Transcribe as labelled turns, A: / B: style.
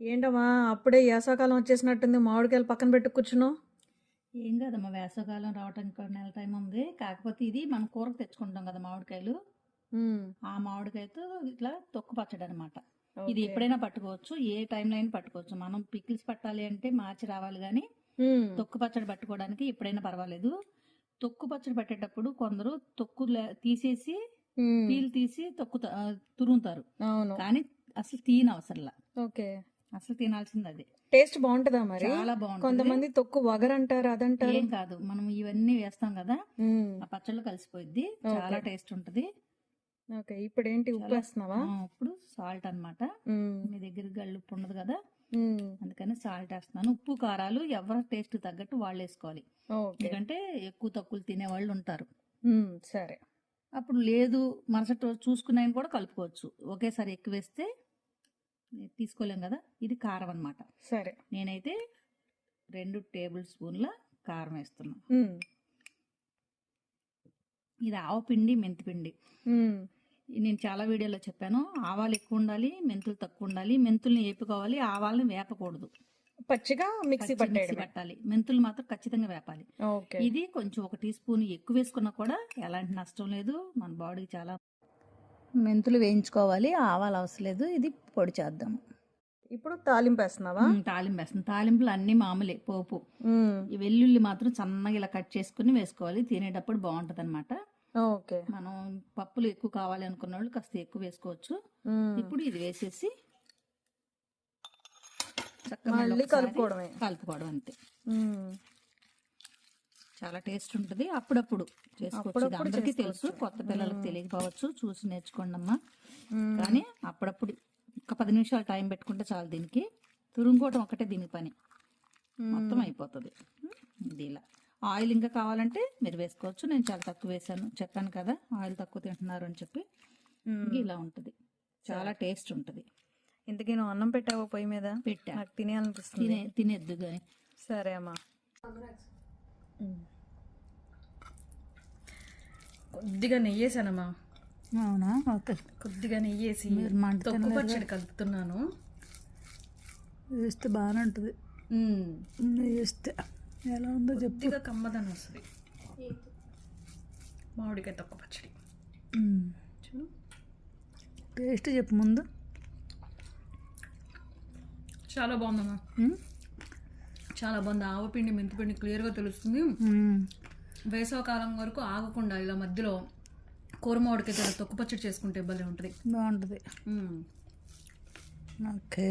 A: ఏంటమ్మా అప్పుడే వేసవకాలం వచ్చేసినట్టుంది, మామిడికాయలు పక్కన పెట్టి కూర్చున్నావు?
B: ఏం కాదమ్మా, వేసవకాలం రావడానికి ఒక నెల టైం ఉంది. కాకపోతే ఇది మనం కూరకు తెచ్చుకుంటాం కదా మామిడికాయలు, ఆ మామిడికాయతో ఇట్లా తొక్కు పచ్చడి అనమాట. ఇది ఎప్పుడైనా పట్టుకోవచ్చు, ఏ టైంలో అయినా పట్టుకోవచ్చు. మనం పికిల్స్ పట్టాలి అంటే మార్చి రావాలి, కానీ తొక్కు పచ్చడి పట్టుకోవడానికి ఎప్పుడైనా పర్వాలేదు. తొక్కు పచ్చడి పెట్టేటప్పుడు కొందరు తొక్కు తీసేసి పీల్ తీసి తొక్కు తురుముతారు, కానీ అసలు తీయనవసరంలా.
A: ఓకే,
B: అసలు తినాల్సింది అది.
A: టేస్ట్ బాగుంటుందా మరి?
B: చాలా బాగుంటుంది.
A: కొంతమంది తొక్కు వగరంటారు, అదంటారు.
B: ఏం కాదు, మనం ఇవన్నీ వేస్తాం కదా, ఆ పచ్చళ్ళు కలిసిపోయింది, చాలా టేస్ట్ ఉంటది.
A: ఓకే, ఇప్పుడు ఏంటి, ఉప్పు వేస్తున్నావా?
B: ఇప్పుడు సాల్ట్ అన్నమాట. మీ దగ్గర గల్లుప్పు ఉండదు కదా, అందుకని సాల్ట్ వేస్తున్నాను. ఉప్పు కారాలు ఎవరి టేస్ట్ తగ్గట్టు వాళ్ళు వేసుకోవాలి, ఎందుకంటే ఎక్కువ తక్కువ తినే వాళ్ళు ఉంటారు.
A: సరే,
B: అప్పుడు లేదు మరుసటి రోజు చూసుకునే కూడా కలుపుకోవచ్చు. ఒకేసారి ఎక్కువ వేస్తే తీసుకోలేం కదా. ఇది కారం అన్నమాట.
A: సరే,
B: నేనైతే 2 టేబుల్ స్పూన్ల కారం వేస్తున్నా. ఇది ఆవపిండి, మెంతిపిండి. నేను చాలా వీడియోలో చెప్పాను, ఆవాలు ఎక్కువ ఉండాలి, మెంతులు తక్కువ ఉండాలి. మెంతుల్ని వేపుకోవాలి, ఆవాలని వేపకూడదు,
A: పచ్చిగా మిక్సీ
B: పట్టాలి. మెంతులు మాత్రం ఖచ్చితంగా వేపాలి. ఇది కొంచెం 1 టీ స్పూన్ ఎక్కువ వేసుకున్నా కూడా ఎలాంటి నష్టం లేదు, మన బాడీకి చాలా. మెంతులు వేయించుకోవాలి, ఆవాలు అవసరం లేదు. ఇది పొడి చేద్దాము.
A: ఇప్పుడు తాలింపు వేస్తున్నావా?
B: తాలింపు వేస్తాను. తాలింపులు అన్ని మామూలే, పోపు. ఈ వెల్లుల్లి మాత్రం సన్నగా ఇలా కట్ చేసుకుని వేసుకోవాలి, తినేటప్పుడు బాగుంటది అనమాట.
A: ఓకే,
B: మనం పప్పులు ఎక్కువ కావాలి అనుకున్న వాళ్ళు కాస్త ఎక్కువ వేసుకోవచ్చు. ఇప్పుడు ఇది వేసేసి చక్కగా కలుపుకోవడం అంతే. చాలా టేస్ట్ ఉంటుంది. అప్పుడప్పుడు చేసుకోవచ్చు, అందరికీ తెలుసు, కొత్త పిల్లలకు తెలియకపోవచ్చు, చూసి నేర్చుకోండి అమ్మా. కానీ అప్పుడప్పుడు ఒక 10 నిమిషాలు టైం పెట్టుకుంటే చాలు. దీనికి తురుముకోవటం ఒకటే దీని పని, మొత్తం అయిపోతుంది. ఇది ఇలా ఆయిల్ ఇంకా కావాలంటే మీరు వేసుకోవచ్చు. నేను చాలా తక్కువ వేసాను, చెప్పాను కదా ఆయిల్ తక్కువ తింటున్నారు అని చెప్పి. ఇలా ఉంటుంది, చాలా టేస్ట్ ఉంటుంది.
A: ఇంతకీ నువ్వు అన్నం పెట్టావా పొయ్యి మీద?
B: పెట్టా,
A: నాకు తినేయాలనిపిస్తుంది.
B: తినేద్దు కానీ.
A: సరే అమ్మా, కొద్దిగా నెయ్యి వేసానమ్మా.
B: అవునా? ఓకే,
A: కొద్దిగా నెయ్యి వేసి తొక్కు పచ్చడి కలుపుతున్నాను.
B: వేస్తే బాగానే ఉంటుంది. నెయ్యి వేస్తే ఎలా ఉందో
A: కొద్దిగా కమ్మదనం వస్తుంది మామిడికాయ తొక్కు పచ్చడి.
B: టేస్ట్ చెప్పు ముందు.
A: చాలా బాగుందమ్మా, చాలా బాగుంది. ఆవపిండి, మెంతిపిండి క్లియర్గా తెలుస్తుంది. వేసవకాలం వరకు ఆగకుండా ఇలా మధ్యలో కూర మామిడికాయ తొక్కు పచ్చడి చేసుకుంటే భలే ఉంటుంది,
B: బాగుంటుంది. ఓకే.